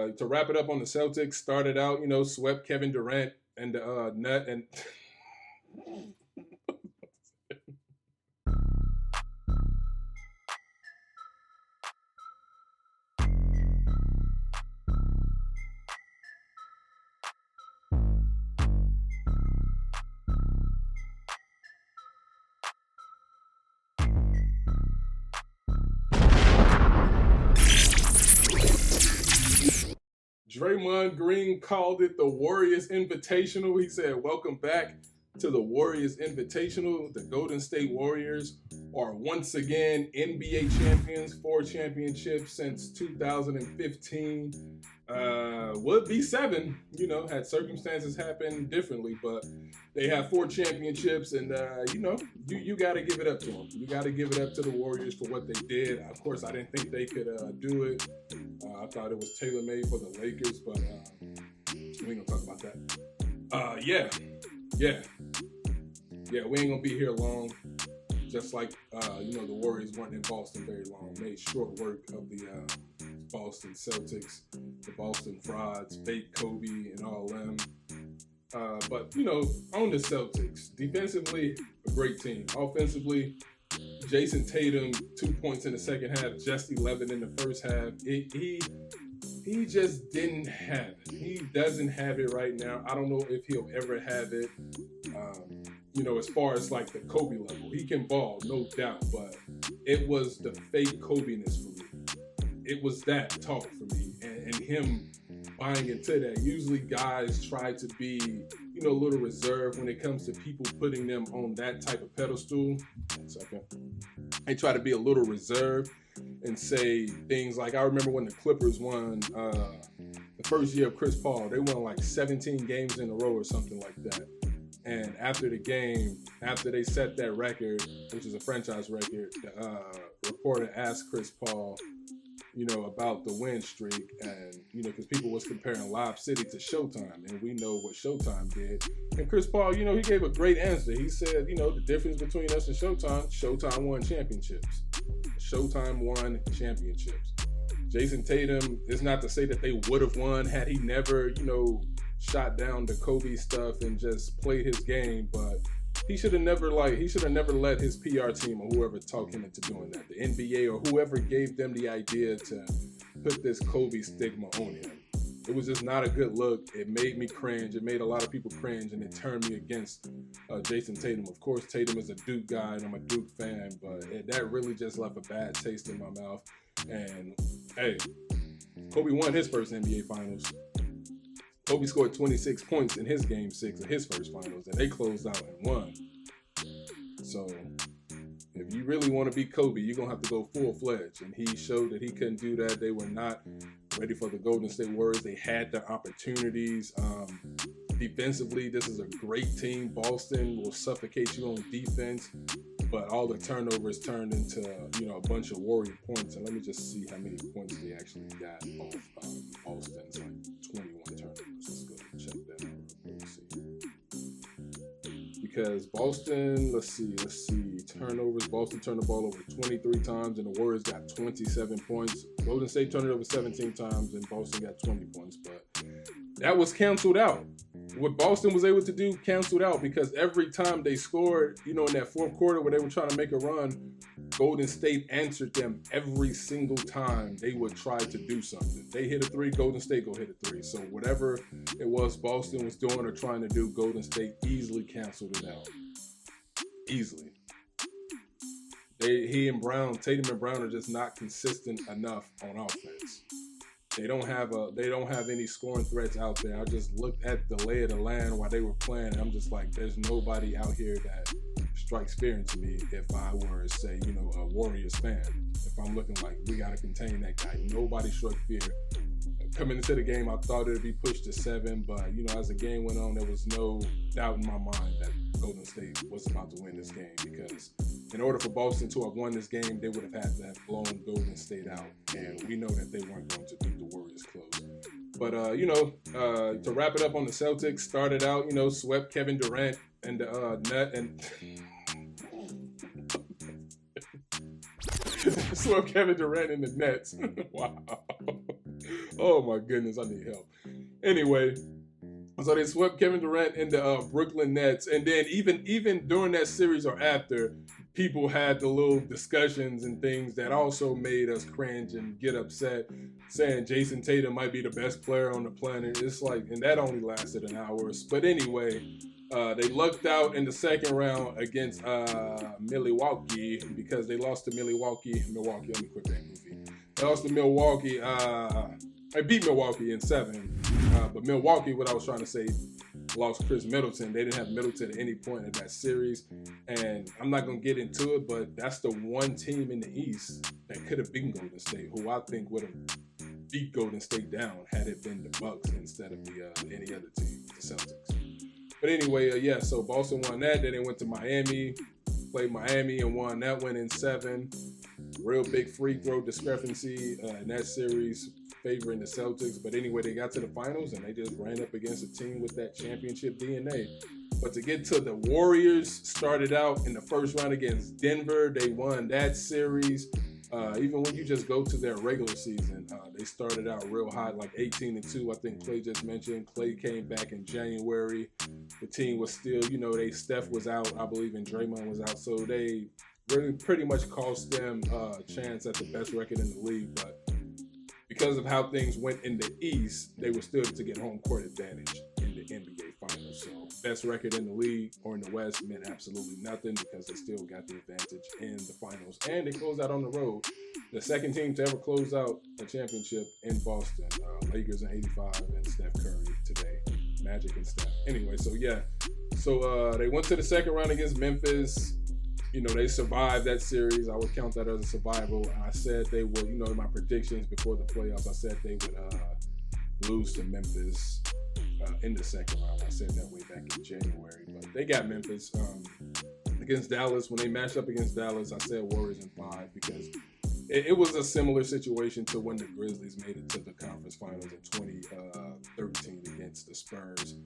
To wrap it up on the Celtics, started out, swept Kevin Durant and the net and Draymond Green called it the Warriors Invitational. He said, "Welcome back to the Warriors Invitational. The Golden State Warriors are once again NBA champions, 4 championships since 2015. Would be 7, had circumstances happen differently, but they have 4 championships, and you got to give it up to them. You got to give it up to the Warriors for what they did. Of course, I didn't think they could do it. I thought it was tailor-made for the Lakers, but we ain't gonna talk about that. Yeah, we ain't gonna be here long. Just like the Warriors weren't in Boston very long. Made short work of the Boston Celtics, the Boston Frauds, fake Kobe, and all them. But on the Celtics, defensively, a great team. Offensively, Jason Tatum, 2 points in the second half, just 11 in the first half. He just didn't have it. He doesn't have it right now. I don't know if he'll ever have it. As far as like the Kobe level, he can ball, no doubt, but it was the fake Kobe-ness for me. It was that talk for me, and him buying into that. Usually guys try to be, a little reserved when it comes to people putting them on that type of pedestal. 1 second. They try to be a little reserved and say things like, I remember when the Clippers won the first year of Chris Paul, they won like 17 games in a row or something like that. And after the game, after they set that record, which is a franchise record, the reporter asked Chris Paul, about the win streak, and because people was comparing Lob City to Showtime, and we know what Showtime did. And Chris Paul, he gave a great answer. He said, the difference between us and Showtime won championships. Showtime won championships. Jason Tatum, is not to say that they would have won had he never, shot down the Kobe stuff and just played his game, but he should have never let his PR team or whoever talk him into doing that. The NBA or whoever gave them the idea to put this Kobe stigma on him. It was just not a good look. It made me cringe. It made a lot of people cringe, and it turned me against Jason Tatum. Of course, Tatum is a Duke guy, and I'm a Duke fan, but that really just left a bad taste in my mouth. And hey, Kobe won his first NBA Finals. Kobe scored 26 points in his Game 6 of his first finals, and they closed out and won. So, if you really want to beat Kobe, you're going to have to go full-fledged. And he showed that he couldn't do that. They were not ready for the Golden State Warriors. They had their opportunities. Defensively, this is a great team. Boston will suffocate you on defense, but all the turnovers turned into, a bunch of Warrior points. And let me just see how many points they actually got off Boston. It's like 21 turnovers. Let's go check that out. Let's see. Because Boston, let's see, turnovers. Boston turned the ball over 23 times, and the Warriors got 27 points. Golden State turned it over 17 times, and Boston got 20 points. But that was canceled out. What Boston was able to do canceled out, because every time they scored, in that fourth quarter where they were trying to make a run, Golden State answered them every single time they would try to do something. They hit a 3, Golden State go hit a 3. So whatever it was Boston was doing or trying to do, Golden State easily canceled it out. Easily. Tatum and Brown are just not consistent enough on offense. They don't have any scoring threats out there. I just looked at the lay of the land while they were playing, and I'm just like, there's nobody out here that strikes fear into me if I were, say, a Warriors fan. If I'm looking like, we got to contain that guy. Nobody struck fear. Coming into the game, I thought it would be pushed to 7, but, as the game went on, there was no doubt in my mind that Golden State was about to win this game, because in order for Boston to have won this game, they would have had to have blown Golden State out, and we know that they weren't going to beat the Warriors close. But, to wrap it up on the Celtics, started out, swept Kevin Durant and the net, and swept Kevin Durant in the Nets. Wow. Oh my goodness, I need help. Anyway, so they swept Kevin Durant in the Brooklyn Nets, and then even during that series or after, people had the little discussions and things that also made us cringe and get upset, saying Jason Tatum might be the best player on the planet. It's like, and that only lasted an hour. But anyway, they lucked out in the second round against Milwaukee because they lost to Milwaukee. Let me quit that movie. They lost to Milwaukee. They beat Milwaukee in 7. But Milwaukee, what I was trying to say, lost Chris Middleton. They didn't have Middleton at any point in that series. And I'm not going to get into it, but that's the one team in the East that could have been Golden State, who I think would have beat Golden State down had it been the Bucks instead of any other team, the Celtics. But anyway, so Boston won that. Then they went to Miami, played Miami and won that one in 7. Real big free throw discrepancy in that series, favoring the Celtics. But anyway, they got to the finals and they just ran up against a team with that championship DNA. But to get to the Warriors, started out in the first round against Denver. They won that series. Even when you just go to their regular season, they started out real hot, like 18-2. I think Clay just mentioned. Clay came back in January. The team was still, Steph was out, I believe, and Draymond was out. So they really pretty much cost them a chance at the best record in the league. But because of how things went in the East, they were still to get home court advantage in the NBA Finals. So best record in the league or in the West meant absolutely nothing because they still got the advantage in the Finals. And they closed out on the road. The second team to ever close out a championship in Boston. Lakers in 85 and Steph Curry today. Magic and Steph. Anyway, so they went to the second round against Memphis. They survived that series. I would count that as a survival. I said they would, in my predictions before the playoffs, I said they would lose to Memphis in the second round. I said that way back in January. But they got Memphis against Dallas. When they matched up against Dallas, I said Warriors in 5 because it was a similar situation to when the Grizzlies made it to the conference finals in 2013 against the Spurs.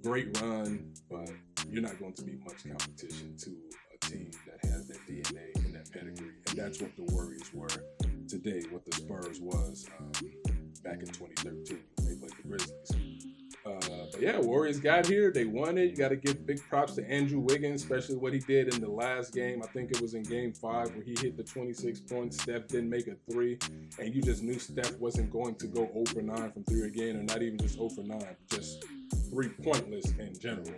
Great run, but you're not going to be much competition to a team that has that DNA and that pedigree. And that's what the Warriors were today, what the Spurs was back in 2013 when they played the Grizzlies. But yeah, Warriors got here. They won it. You got to give big props to Andrew Wiggins, especially what he did in the last game. I think it was in game 5 where he hit the 26 points. Steph didn't make a 3. And you just knew Steph wasn't going to go 0 for 9 from 3 again, or not even just 0 for 9, just 3 pointless in general.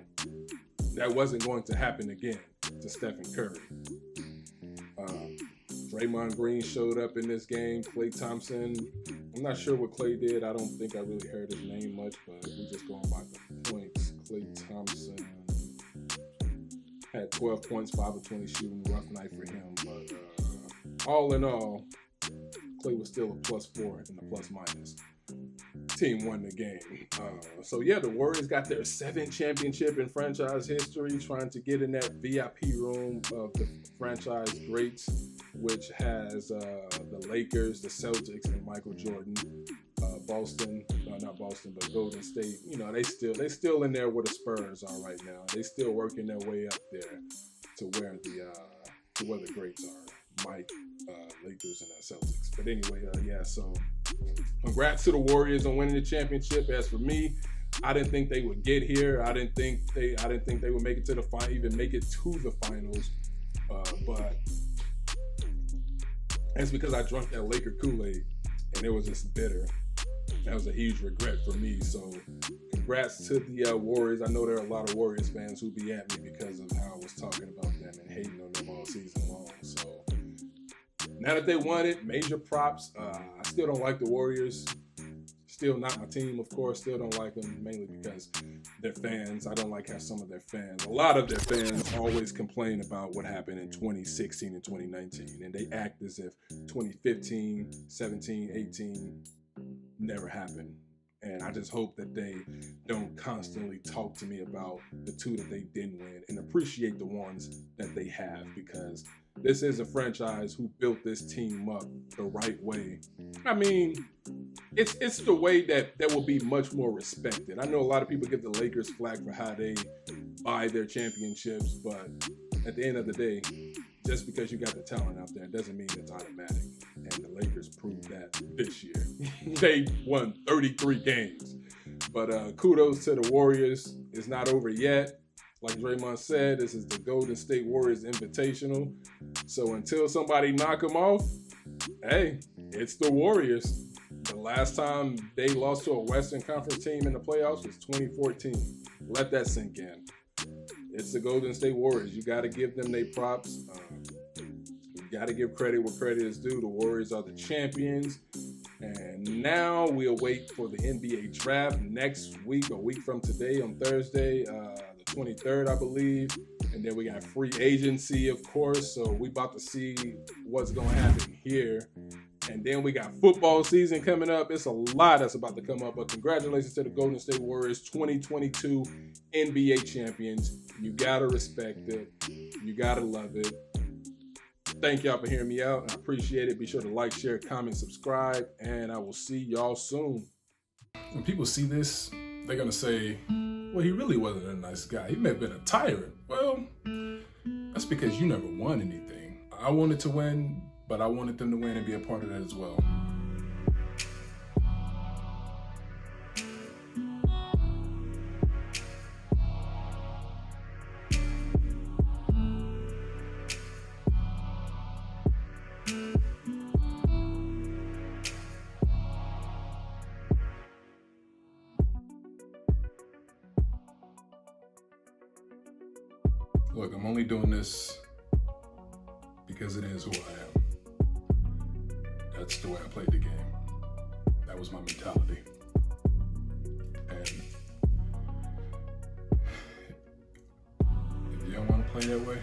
That wasn't going to happen again to Steph and Curry. Draymond Green showed up in this game. Klay Thompson, I'm not sure what Klay did. I don't think I really heard his name much, but we're just going by the points. Klay Thompson had 12 points, 5 of 20 shooting. Rough night for him. But all in all, Klay was still a +4 in the plus minus. Team won the game. So yeah, the Warriors got their 7th championship in franchise history, trying to get in that VIP room of the franchise greats, which has the Lakers, the Celtics, and Michael Jordan. Not Boston, but Golden State. They still in there where the Spurs are right now. They still working their way up there to where the greats are. Mike, Lakers, and Celtics. But anyway, so congrats to the Warriors on winning the championship. As for me, I didn't think they would get here. I didn't think they would make it to the final, even make it to the finals. But it's because I drank that Laker Kool-Aid and it was just bitter. That was a huge regret for me. So congrats to the Warriors. I know there are a lot of Warriors fans who be at me because of how I was talking about them and hating on them all season long. So now that they won it, major props. I still don't like the Warriors. Still not my team, of course. Still don't like them, mainly because they're fans. I don't like how some of their fans, a lot of their fans, always complain about what happened in 2016 and 2019. And they act as if 2015, 17, 18 never happened. And I just hope that they don't constantly talk to me about the 2 that they didn't win and appreciate the ones that they have, because this is a franchise who built this team up the right way. I mean, it's the way that will be much more respected. I know a lot of people give the Lakers flack for how they buy their championships, but at the end of the day, just because you got the talent out there doesn't mean it's automatic. And the Lakers proved that this year. They won 33 games. But kudos to the Warriors. It's not over yet. Like Draymond said, this is the Golden State Warriors Invitational. So until somebody knock them off, hey, it's the Warriors. The last time they lost to a Western Conference team in the playoffs was 2014. Let that sink in. It's the Golden State Warriors. You got to give them their props. You got to give credit where credit is due. The Warriors are the champions. And now we'll wait for the NBA draft next week, a week from today on Thursday, the 23rd, I believe. And then we got free agency, of course. So we about to see what's going to happen here. And then we got football season coming up. It's a lot that's about to come up. But congratulations to the Golden State Warriors, 2022 NBA champions. You got to respect it. You got to love it. Thank y'all for hearing me out. I appreciate it. Be sure to like, share, comment, subscribe, and I will see y'all soon. When people see this, they're going to say, well, he really wasn't a nice guy. He may have been a tyrant. Well, that's because you never won anything. I wanted to win, but I wanted them to win and be a part of that as well. Look, I'm only doing this because it is who I am. That's the way I played the game. That was my mentality. And if you don't want to play that way,